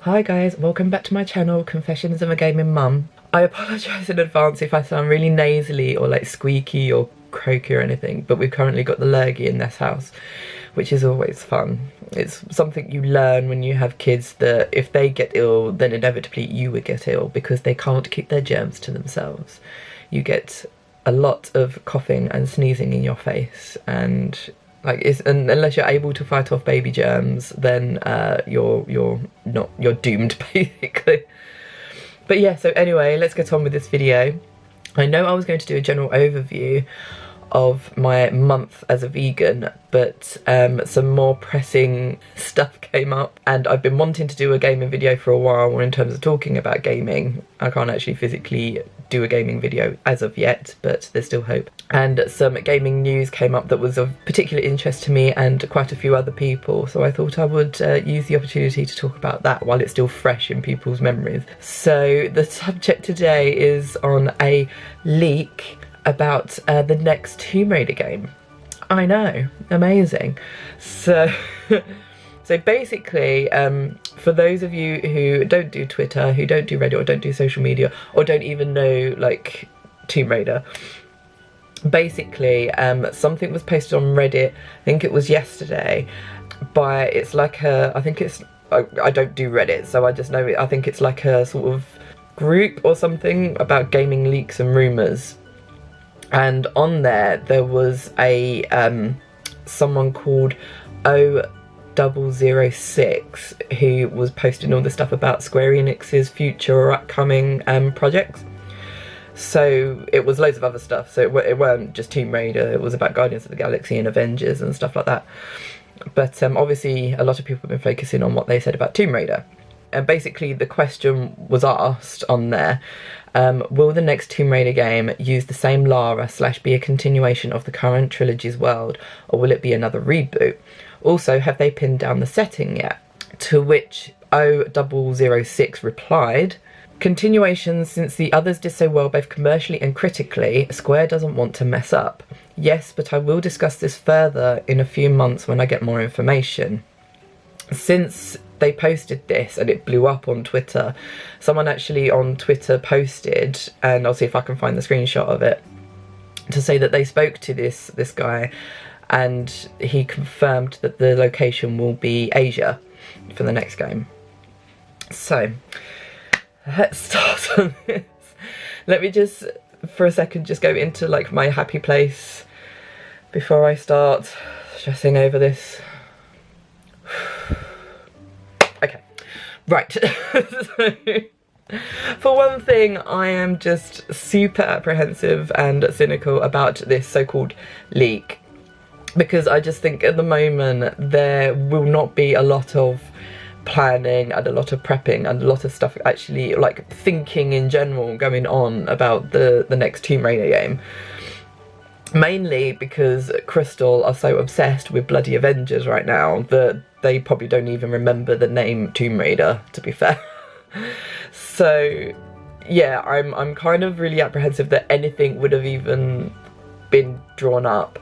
Hi guys, welcome back to my channel, Confessions of a Gaming Mum. I apologise in advance if I sound really nasally or like squeaky or croaky or anything, but we've currently got the lurgy in this house, which is always fun. It's something you learn when you have kids, that if they get ill, then inevitably you would get ill because they can't keep their germs to themselves. You get a lot of coughing and sneezing in your face, and unless you're able to fight off baby germs, then you're doomed basically. But yeah, so anyway, let's get on with this video. I know I was going to do a general overview of my month as a vegan, but some more pressing stuff came up, and I've been wanting to do a gaming video for a while. In terms of talking about gaming, I can't actually physically do a gaming video as of yet, but there's still hope. And some gaming news came up that was of particular interest to me and quite a few other people, so I thought I would use the opportunity to talk about that while it's still fresh in people's memories. So the subject today is on a leak about the next Tomb Raider game. I know, amazing. So so basically, for those of you who don't do Twitter, who don't do Reddit, or don't do social media, or don't even know like Tomb Raider, basically something was posted on Reddit, I think it was yesterday, by, it's like a, I think it's, I don't do Reddit, so I just know it, I think it's like a sort of group or something about gaming leaks and rumours. And on there was a someone called 006 who was posting all the stuff about Square Enix's future or upcoming projects. So it was loads of other stuff, so it weren't just Tomb Raider, it was about Guardians of the Galaxy and Avengers and stuff like that. But obviously a lot of people have been focusing on what they said about Tomb Raider. And basically the question was asked on there, will the next Tomb Raider game use the same Lara / be a continuation of the current trilogy's world, or will it be another reboot? Also, have they pinned down the setting yet? To which 006 replied, continuations, since the others did so well both commercially and critically, Square doesn't want to mess up. Yes, but I will discuss this further in a few months when I get more information. Since they posted this and it blew up on Twitter, someone actually on Twitter posted, and I'll see if I can find the screenshot of it, to say that they spoke to this guy and he confirmed that the location will be Asia for the next game. So let's start on this. Let me just for a second just go into like my happy place before I start stressing over this. Okay, right. So, for one thing, I am just super apprehensive and cynical about this so-called leak, because I just think at the moment there will not be a lot of planning and a lot of prepping and a lot of stuff actually like thinking in general going on about the next Tomb Raider game. Mainly because Crystal are so obsessed with bloody Avengers right now that they probably don't even remember the name Tomb Raider, to be fair. So yeah, I'm kind of really apprehensive that anything would have even been drawn up.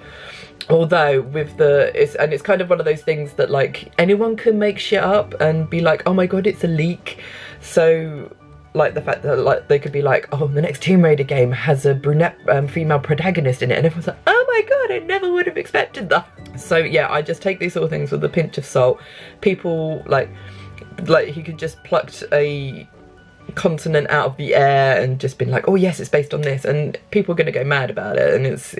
Although with it's kind of one of those things that like anyone can make shit up and be like, oh my god, it's a leak. So like the fact that like they could be like, oh, the next Tomb Raider game has a brunette female protagonist in it, and everyone's like, oh my god, I never would have expected that. So yeah, I just take these sort of things with a pinch of salt. People like he could just plucked a continent out of the air and just been like, oh yes, it's based on this, and people are gonna go mad about it, and it's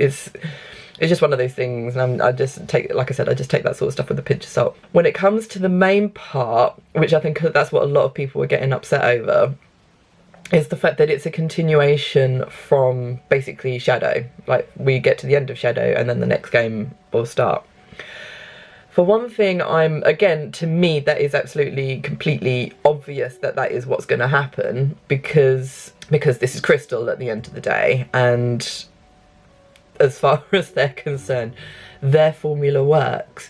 just one of those things, and I just take, like I said, I just take that sort of stuff with a pinch of salt. When it comes to the main part, which I think that's what a lot of people were getting upset over, is the fact that it's a continuation from basically Shadow. Like, we get to the end of Shadow and then the next game will start. For one thing, again, to me, that is absolutely, completely obvious that that is what's going to happen, because this is Crystal at the end of the day, and as far as they're concerned, their formula works.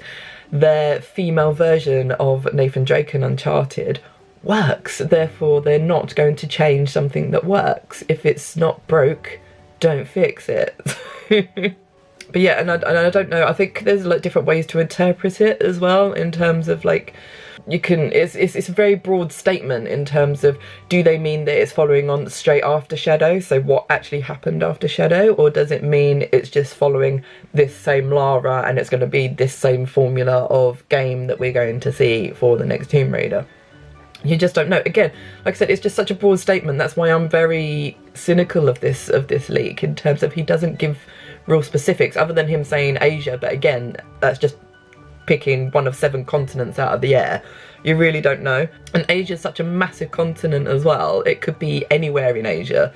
Their female version of Nathan Drake in Uncharted works, therefore they're not going to change something that works. If it's not broke, don't fix it. But yeah, and I don't know, I think there's like different ways to interpret it as well, in terms of like, you can, it's a very broad statement in terms of, do they mean that it's following on straight after Shadow, so what actually happened after Shadow, or does it mean it's just following this same Lara and it's going to be this same formula of game that we're going to see for the next Tomb Raider? You just don't know. Again, like I said, it's just such a broad statement. That's why I'm very cynical of this leak, in terms of he doesn't give real specifics other than him saying Asia, but again, that's just picking one of 7 continents out of the air. You really don't know. And Asia's such a massive continent as well. It could be anywhere in Asia.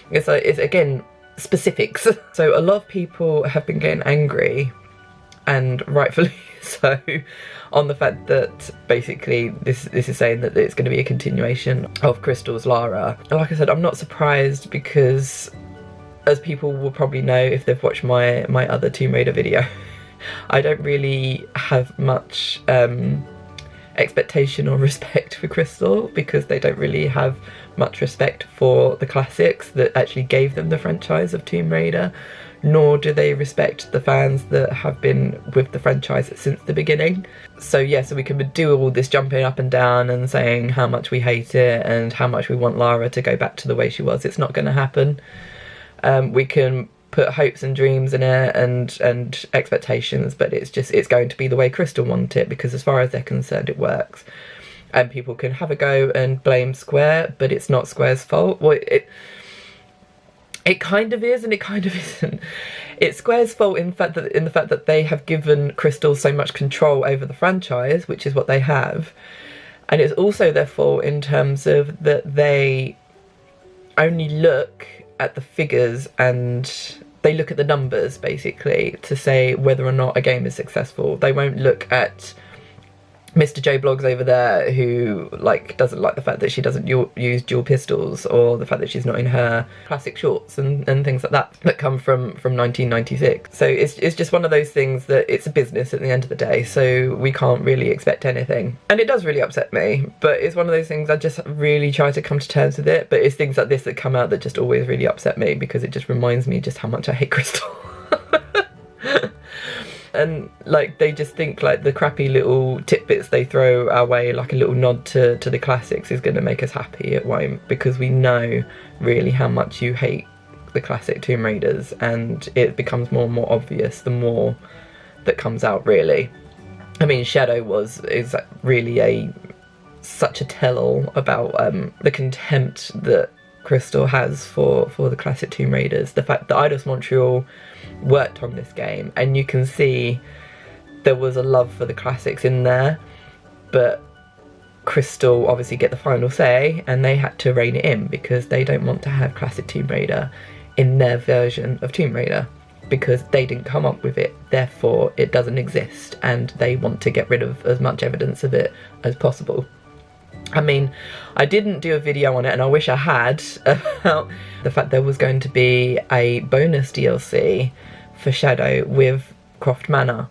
It's again, specifics. So a lot of people have been getting angry, and rightfully so, on the fact that basically this is saying that it's going to be a continuation of Crystal's Lara. And like I said, I'm not surprised, because as people will probably know if they've watched my other Tomb Raider video, I don't really have much expectation or respect for Crystal, because they don't really have much respect for the classics that actually gave them the franchise of Tomb Raider, nor do they respect the fans that have been with the franchise since the beginning. So yeah, so we can do all this jumping up and down and saying how much we hate it and how much we want Lara to go back to the way she was. It's not going to happen. We can put hopes and dreams in it and expectations, but it's going to be the way Crystal wanted it, because as far as they're concerned, it works. And people can have a go and blame Square, but it's not Square's fault. Well, it kind of is and it kind of isn't. It's Square's fault in the fact that they have given Crystal so much control over the franchise, which is what they have. And it's also their fault in terms of that they only look at the figures and they look at the numbers basically to say whether or not a game is successful. They won't look at Mr. J Blogs over there, who like doesn't like the fact that she doesn't use dual pistols, or the fact that she's not in her classic shorts and things like that come from 1996. So it's just one of those things that it's a business at the end of the day, so we can't really expect anything. And it does really upset me, but it's one of those things I just really try to come to terms with it. But it's things like this that come out that just always really upset me, because it just reminds me just how much I hate Crystal. And like they just think like the crappy little tidbits they throw our way, like a little nod to the classics, is going to make us happy. It won't, because we know really how much you hate the classic Tomb Raiders, and it becomes more and more obvious the more that comes out, really. I mean, Shadow is really such a tell-all about the contempt that Crystal has for the classic Tomb Raiders. The fact that Eidos Montreal worked on this game, and you can see there was a love for the classics in there, but Crystal obviously get the final say, and they had to rein it in, because they don't want to have classic Tomb Raider in their version of Tomb Raider, because they didn't come up with it, therefore it doesn't exist, and they want to get rid of as much evidence of it as possible. I mean, I didn't do a video on it, and I wish I had, about the fact there was going to be a bonus DLC for Shadow with Croft Manor.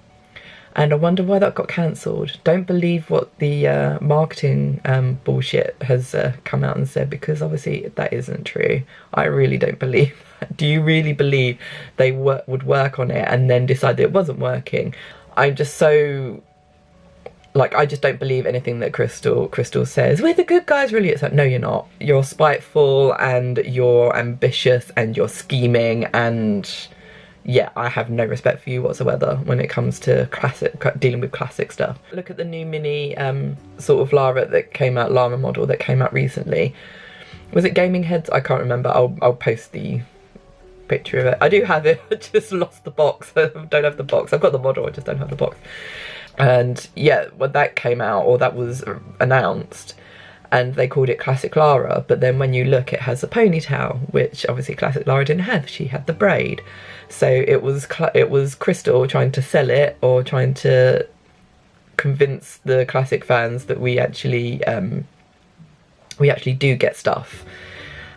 And I wonder why that got cancelled. Don't believe what the marketing bullshit has come out and said, because obviously that isn't true. I really don't believe that. Do you really believe they would work on it and then decide that it wasn't working? I'm just so... like, I just don't believe anything that Crystal says. We're the good guys, really. It's like, no, you're not. You're spiteful, and you're ambitious, and you're scheming, and yeah, I have no respect for you whatsoever when it comes to dealing with classic stuff. Look at the new mini sort of Lara model that came out recently. Was it Gaming Heads? I can't remember. I'll post the picture of it. I do have it. I just lost the box. I don't have the box. I've got the model, I just don't have the box. And yeah, when that came out, or that was announced, and they called it Classic Lara, but then when you look, it has a ponytail, which obviously Classic Lara didn't have. She had the braid. So it was Crystal trying to sell it, or trying to convince the classic fans that we actually do get stuff.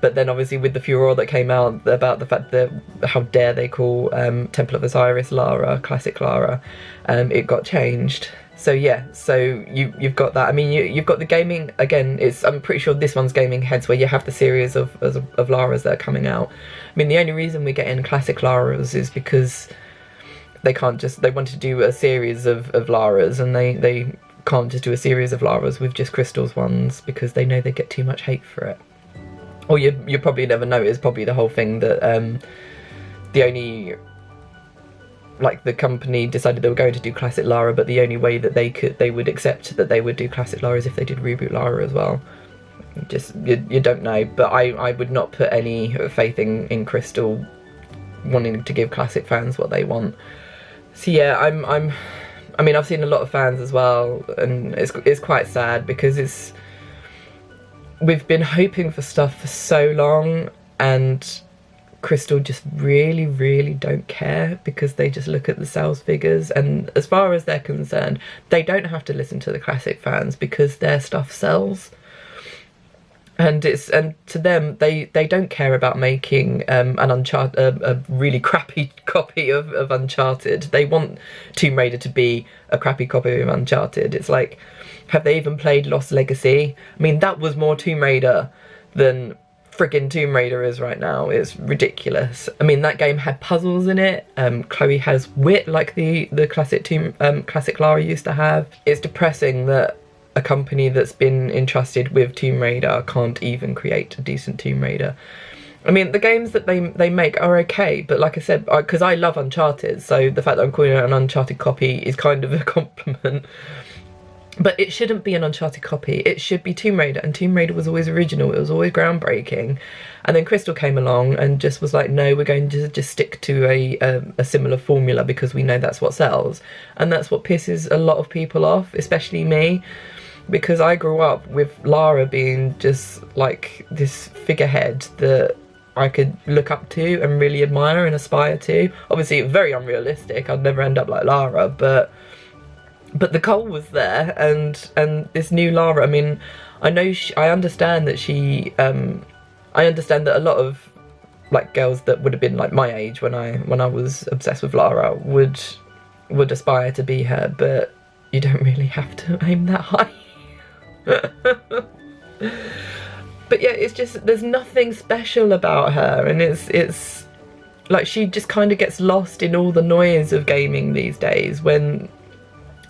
But then obviously with the furore that came out about the fact that how dare they call Temple of Osiris Lara, Classic Lara, it got changed. So yeah, so you've got that. I mean, you've got the gaming, again, I'm pretty sure this one's Gaming Heads, where you have the series of Laras that are coming out. I mean, the only reason we're getting Classic Laras is because they can't just, they wanted to do a series of Laras, and they can't just do a series of Laras with just Crystal's ones because they know they get too much hate for it. Or you probably never know, it's probably the whole thing that the only, like, the company decided they were going to do classic Lara, but the only way that they would accept that they would do classic Lara is if they did reboot Lara as well. Just, you don't know, but I would not put any faith in Crystal wanting to give classic fans what they want. So yeah, I mean, I've seen a lot of fans as well, and it's quite sad because we've been hoping for stuff for so long, and Crystal just really don't care because they just look at the sales figures, and as far as they're concerned, they don't have to listen to the classic fans because their stuff sells. And to them, they don't care about making a really crappy copy of Uncharted. They want Tomb Raider to be a crappy copy of Uncharted. It's like, have they even played Lost Legacy? I mean, that was more Tomb Raider than friggin' Tomb Raider is right now. It's ridiculous. I mean, that game had puzzles in it. Chloe has wit like the classic Lara used to have. It's depressing that a company that's been entrusted with Tomb Raider can't even create a decent Tomb Raider. I mean, the games that they make are okay, but like I said, because I love Uncharted, so the fact that I'm calling it an Uncharted copy is kind of a compliment. But it shouldn't be an Uncharted copy, it should be Tomb Raider, and Tomb Raider was always original, it was always groundbreaking. And then Crystal came along and just was like, no, we're going to just stick to a similar formula because we know that's what sells. And that's what pisses a lot of people off, especially me. Because I grew up with Lara being just like this figurehead that I could look up to and really admire and aspire to. Obviously, very unrealistic. I'd never end up like Lara, but the goal was there. And this new Lara, I mean, I understand that I understand that a lot of like girls that would have been like my age when I was obsessed with Lara would aspire to be her, but you don't really have to aim that high. But yeah, it's just, there's nothing special about her, and it's like she just kind of gets lost in all the noise of gaming these days when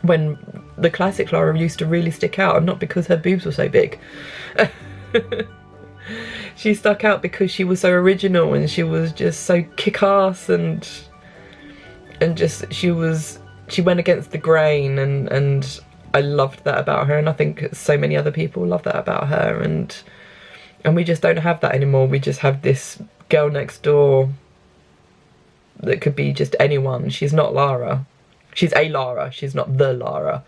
the classic Lara used to really stick out, and not because her boobs were so big. She stuck out because she was so original, and she was just so kick-ass, and just she went against the grain, and I loved that about her, and I think so many other people love that about her, and we just don't have that anymore. We just have this girl next door that could be just anyone. She's not Lara. She's a Lara, she's not the Lara.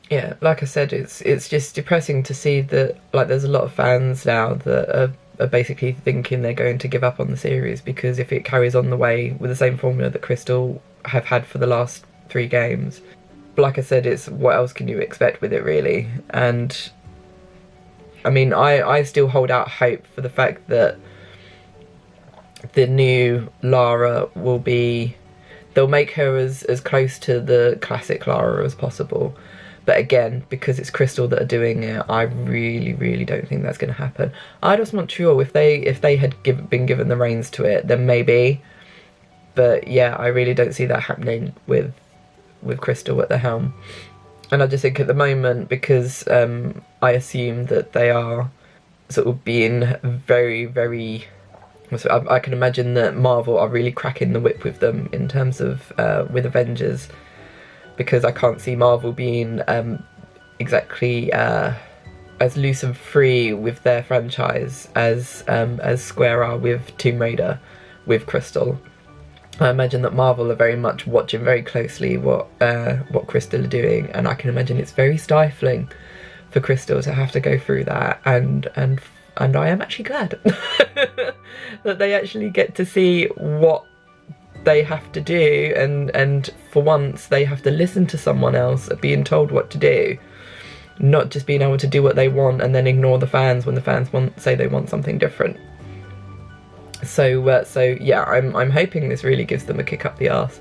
Yeah, like I said, it's just depressing to see that like there's a lot of fans now that are basically thinking they're going to give up on the series because if it carries on the way with the same formula that Crystal have had for the last 3 games. Like I said, it's what else can you expect with it, really? And I mean, I still hold out hope for the fact that the new Lara will be, they'll make her as close to the classic Lara as possible. But again, because it's Crystal that are doing it, I really don't think that's going to happen. Eidos Montreal, if they had been given the reins to it, then maybe. But yeah, I really don't see that happening with Crystal at the helm. And I just think at the moment, because I assume that they are sort of being very so I can imagine that Marvel are really cracking the whip with them in terms of with Avengers, because I can't see Marvel being exactly as loose and free with their franchise as Square are with Tomb Raider with Crystal. I imagine that Marvel are very much watching very closely what Crystal are doing, and I can imagine it's very stifling for Crystal to have to go through that, and I am actually glad that they actually get to see what they have to do, and for once they have to listen to someone else being told what to do, not just being able to do what they want and then ignore the fans when the fans say they want something different. So yeah, I'm hoping this really gives them a kick up the arse,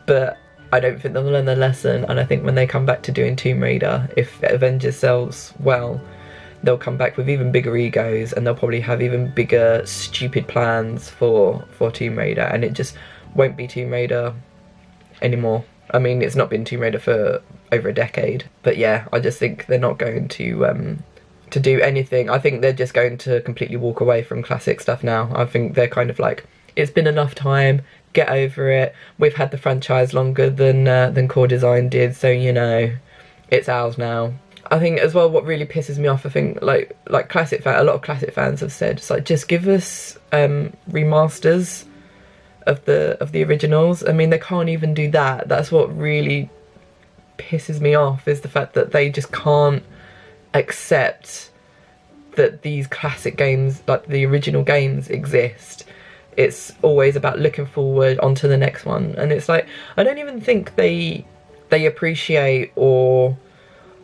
but I don't think they'll learn their lesson, and I think when they come back to doing Tomb Raider, if Avengers sells well, they'll come back with even bigger egos, and they'll probably have even bigger stupid plans for Tomb Raider, and it just won't be Tomb Raider anymore. I mean, it's not been Tomb Raider for over a decade, but yeah, I just think they're not going to do anything. I think they're just going to completely walk away from classic stuff now. I think they're kind of like, it's been enough time, get over it. We've had the franchise longer than Core Design did, so you know, it's ours now. I think as well, what really pisses me off, I think like classic fan, a lot of classic fans have said, it's like, just give us remasters of the originals. I mean, they can't even do that. That's what really pisses me off, is the fact that they just can't accept that these classic games, like the original games, exist. It's always about looking forward onto the next one, and it's like, I don't even think they appreciate or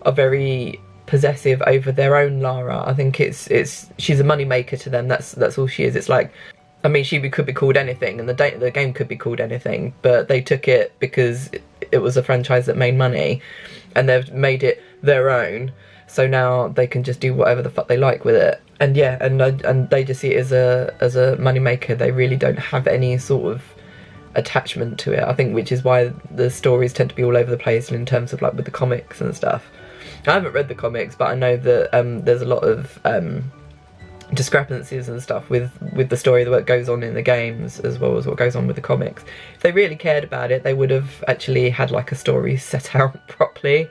are very possessive over their own Lara. I think it's she's a money maker to them. That's all she is. It's like, I mean, she could be called anything, and the game could be called anything, but they took it because it was a franchise that made money, and they've made it their own. So now they can just do whatever the fuck they like with it. And yeah, and they just see it as a money maker. They really don't have any sort of attachment to it. I think, which is why the stories tend to be all over the place in terms of like with the comics and stuff. I haven't read the comics, but I know that there's a lot of discrepancies and stuff with the story that goes on in the games as well as what goes on with the comics. If they really cared about it, they would have actually had like a story set out properly,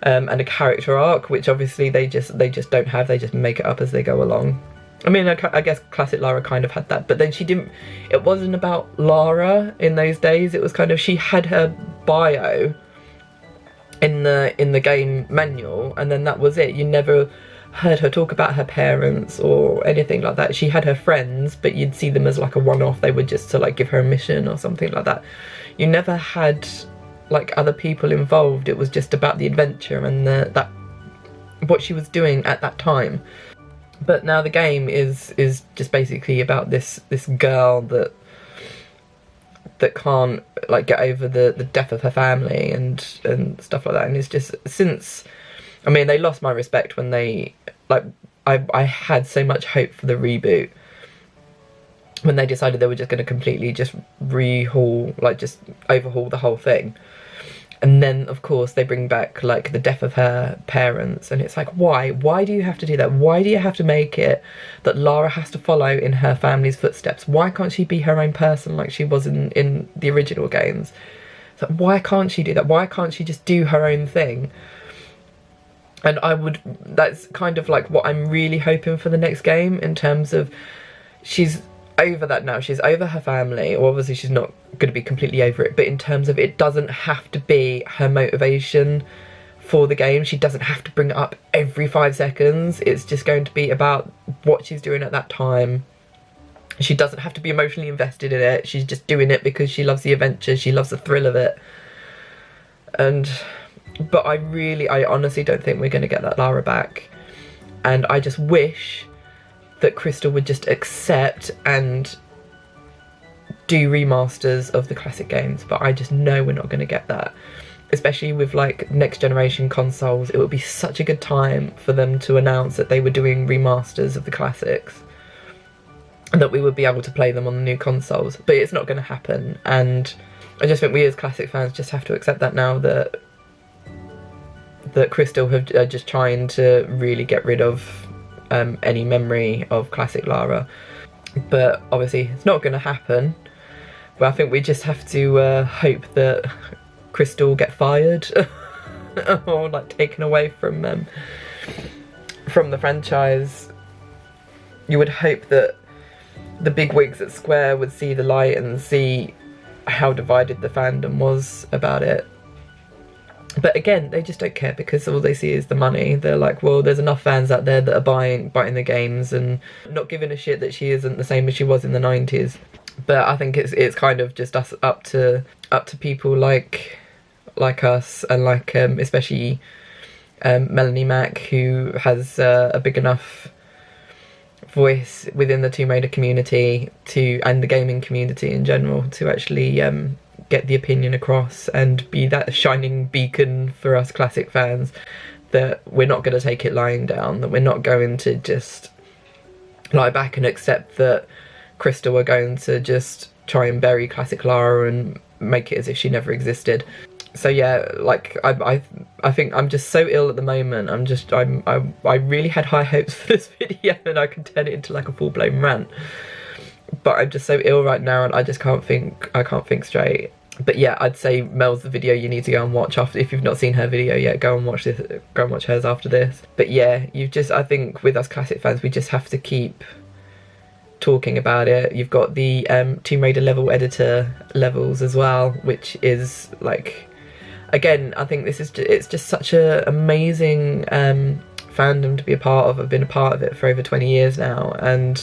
and a character arc, which obviously they just don't have. They just make it up as they go along. I mean, I guess classic Lara kind of had that, but then she didn't. It wasn't about Lara in those days. It was kind of, she had her bio in the game manual, and then that was it. You never heard her talk about her parents or anything like that. She had her friends, but you'd see them as like a one-off. They were just to like give her a mission or something like that. You never had like other people involved. It was just about the adventure and that what she was doing at that time. But now the game is just basically about this girl that can't like get over the death of her family and stuff like that. And it's just, since, I mean, they lost my respect when they, like, I had so much hope for the reboot when they decided they were just going to completely just just overhaul the whole thing. And then, of course, they bring back, like, the death of her parents. And it's like, why? Why do you have to do that? Why do you have to make it that Lara has to follow in her family's footsteps? Why can't she be her own person like she was in the original games? So why can't she do that? Why can't she just do her own thing? And that's kind of like what I'm really hoping for the next game, in terms of, she's over that now. She's over her family, or obviously she's not going to be completely over it, but in terms of, it doesn't have to be her motivation for the game. She doesn't have to bring it up every 5 seconds. It's just going to be about what she's doing at that time. She doesn't have to be emotionally invested in it. She's just doing it because she loves the adventure. She loves the thrill of it. But I honestly don't think we're going to get that Lara back. And I just wish that Crystal would just accept and do remasters of the classic games, but I just know we're not going to get that. Especially with like next generation consoles, it would be such a good time for them to announce that they were doing remasters of the classics, and that we would be able to play them on the new consoles. But it's not going to happen, and I just think we as classic fans just have to accept that now, that Crystal are just trying to really get rid of any memory of classic Lara. But obviously it's not going to happen. But I think we just have to hope that Crystal get fired or like taken away from the franchise. You would hope that the big wigs at Square would see the light and see how divided the fandom was about it. But again, they just don't care, because all they see is the money. They're like, well, there's enough fans out there that are buying the games and not giving a shit that she isn't the same as she was in the 90s. But I think it's kind of just up to people like us, and like especially Melonie Mac, who has a big enough voice within the Tomb Raider community and the gaming community in general, to actually get the opinion across and be that shining beacon for us classic fans, that we're not going to take it lying down, that we're not going to just lie back and accept that Crystal are going to just try and bury classic Lara and make it as if she never existed. So yeah, like I think I'm just so ill at the moment. I really had high hopes for this video, and I can turn it into like a full-blown rant. But I'm just so ill right now, and I just can't think. I can't think straight. But yeah, I'd say Mel's the video you need to go and watch after. If you've not seen her video yet, go and watch this. Go and watch hers after this. But yeah, I think with us classic fans, we just have to keep talking about it. You've got the Tomb Raider level editor levels as well, which is like, again, I think it's just such a amazing fandom to be a part of. I've been a part of it for over 20 years now, and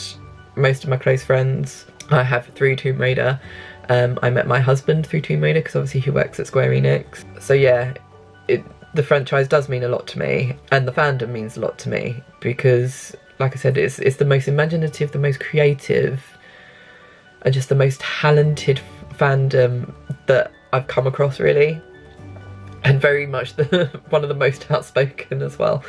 most of my close friends I have through Tomb Raider. I met my husband through Tomb Raider because obviously he works at Square Enix. So yeah, the franchise does mean a lot to me, and the fandom means a lot to me because, like I said, it's the most imaginative, the most creative, and just the most talented fandom that I've come across, really. And very much one of the most outspoken as well.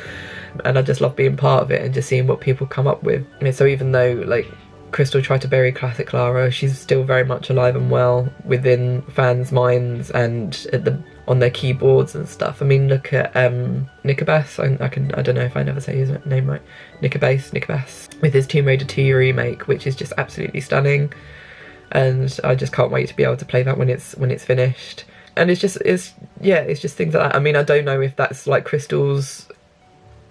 And I just love being part of it and just seeing what people come up with. And so even though like Crystal tried to bury classic Lara, she's still very much alive and well within fans' minds and on their keyboards and stuff. I mean, look at Nickabass. I don't know if I never say his name right. Nickabass with his Tomb Raider 2 remake, which is just absolutely stunning. And I just can't wait to be able to play that when it's finished. And it's just things like that. I mean, I don't know if that's like Crystal's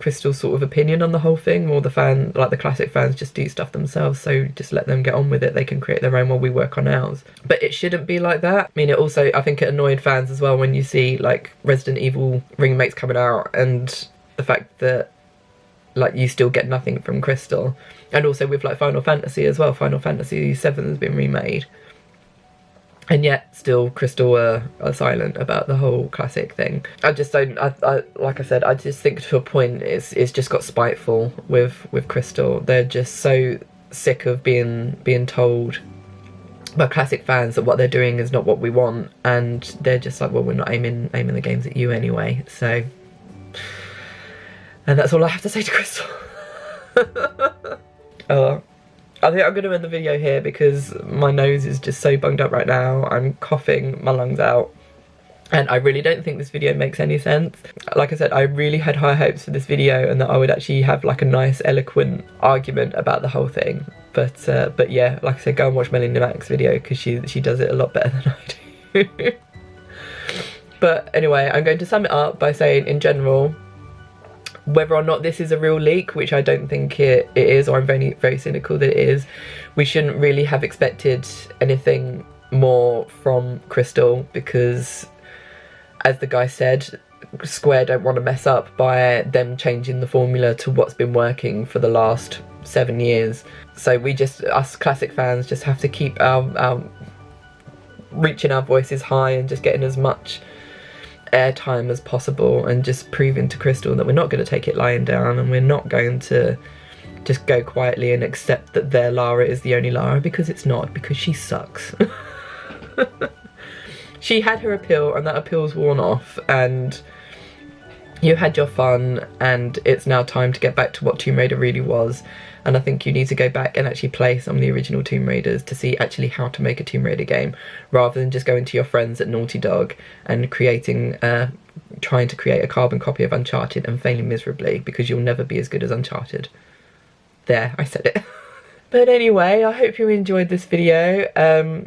sort of opinion on the whole thing, or the classic fans just do stuff themselves, so just let them get on with it. They can create their own while we work on ours. But it shouldn't be like that. I mean, I think it annoyed fans as well when you see like Resident Evil remakes coming out, and the fact that like you still get nothing from Crystal. And also with like Final Fantasy as well. Final Fantasy 7 has been remade, and yet still Crystal are silent about the whole classic thing. I just don't, like I said, I just think to a point it's just got spiteful with Crystal. They're just so sick of being told by classic fans that what they're doing is not what we want, and they're just like, well, we're not aiming the games at you anyway. So, and that's all I have to say to Crystal. Oh. I think I'm going to end the video here because my nose is just so bunged up right now. I'm coughing my lungs out. And I really don't think this video makes any sense. Like I said, I really had high hopes for this video and that I would actually have like a nice, eloquent argument about the whole thing. But yeah, like I said, go and watch Melonie Mac's video because she does it a lot better than I do. But anyway, I'm going to sum it up by saying, in general, whether or not this is a real leak, which I don't think it is, or I'm very, very cynical that it is, we shouldn't really have expected anything more from Crystal because, as the guy said, Square don't want to mess up by them changing the formula to what's been working for the last 7 years. So us classic fans just have to keep our reaching our voices high and just getting as much airtime as possible, and just proving to Crystal that we're not going to take it lying down, and we're not going to just go quietly and accept that their Lara is the only Lara, because it's not, because she sucks. She had her appeal, and that appeal's worn off, and you had your fun, and it's now time to get back to what Tomb Raider really was. And I think you need to go back and actually play some of the original Tomb Raiders to see actually how to make a Tomb Raider game, rather than just going to your friends at Naughty Dog and trying to create a carbon copy of Uncharted and failing miserably, because you'll never be as good as Uncharted. There, I said it. But anyway, I hope you enjoyed this video.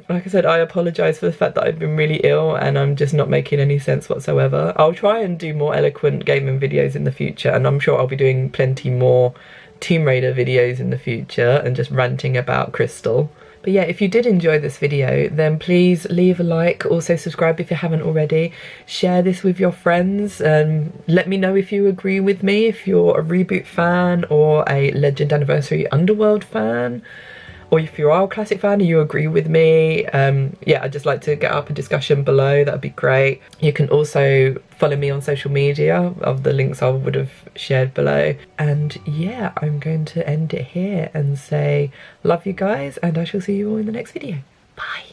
Like I said, I apologise for the fact that I've been really ill and I'm just not making any sense whatsoever. I'll try and do more eloquent gaming videos in the future, and I'm sure I'll be doing plenty more Tomb Raider videos in the future and just ranting about Crystal. But yeah, if you did enjoy this video, then please leave a like, also subscribe if you haven't already, share this with your friends, and let me know if you agree with me, if you're a Reboot fan or a Legend Anniversary Underworld fan, or if you are a classic fan and you agree with me. Yeah, I'd just like to get up a discussion below, that'd be great. You can also follow me on social media of the links I would have shared below. And yeah, I'm going to end it here and say love you guys, and I shall see you all in the next video. Bye.